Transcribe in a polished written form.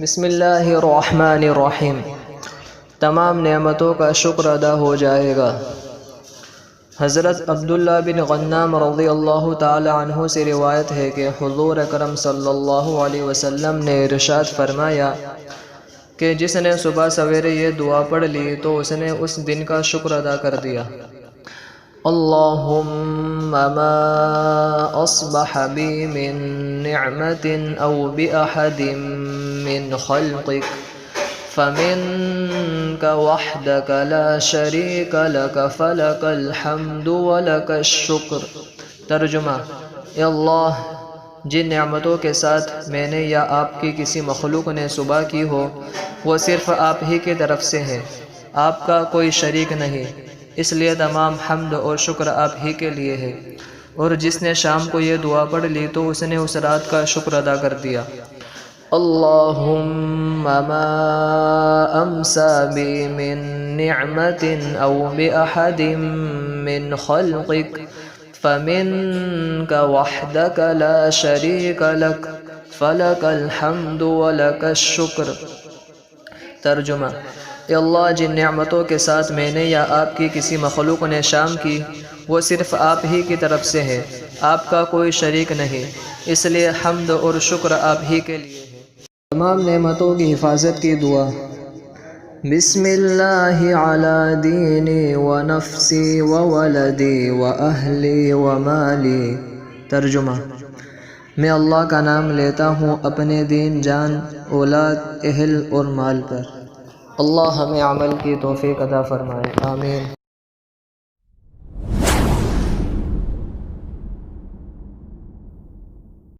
بسم اللہ الرحمن الرحیم۔ تمام نعمتوں کا شکر ادا ہو جائے گا۔ حضرت عبداللہ بن غنام رضی اللہ تعالی عنہ سے روایت ہے کہ حضور اکرم صلی اللہ علیہ وسلم نے ارشاد فرمایا کہ جس نے صبح سویرے یہ دعا پڑھ لی تو اس نے اس دن کا شکر ادا کر دیا۔ اللہم ما اصبح بی من نعمت او بأحد من خلقک فمنک وحدک لا شریک لک فلک الحمد ولک الشکر۔ ترجمہ: اے اللہ، جن نعمتوں کے ساتھ میں نے یا آپ کی کسی مخلوق نے صبح کی ہو وہ صرف آپ ہی کی طرف سے ہے، آپ کا کوئی شریک نہیں، اس لیے تمام حمد اور شکر آپ ہی کے لیے ہے۔ اور جس نے شام کو یہ دعا پڑھ لی تو اس نے اس رات کا شکر ادا کر دیا۔ اللہم ما امسا بی من نعمت او بأحد من خلقک فمنک وحدک لا شریک لک فلک الحمد ولک الشکر۔ ترجمہ: اے اللہ، جن نعمتوں کے ساتھ میں نے یا آپ کی کسی مخلوق نے شام کی وہ صرف آپ ہی کی طرف سے ہے، آپ کا کوئی شریک نہیں، اس لیے حمد اور شکر آپ ہی کے لیے ہے۔ تمام نعمتوں کی حفاظت کی دعا۔ بسم اللہ علی دینی و نفسی و ولدی و اہلی و مالی۔ ترجمہ: میں اللہ کا نام لیتا ہوں اپنے دین، جان، اولاد، اہل اور مال پر۔ اللہ ہمیں عمل کی توفیق عطا فرمائے، آمین۔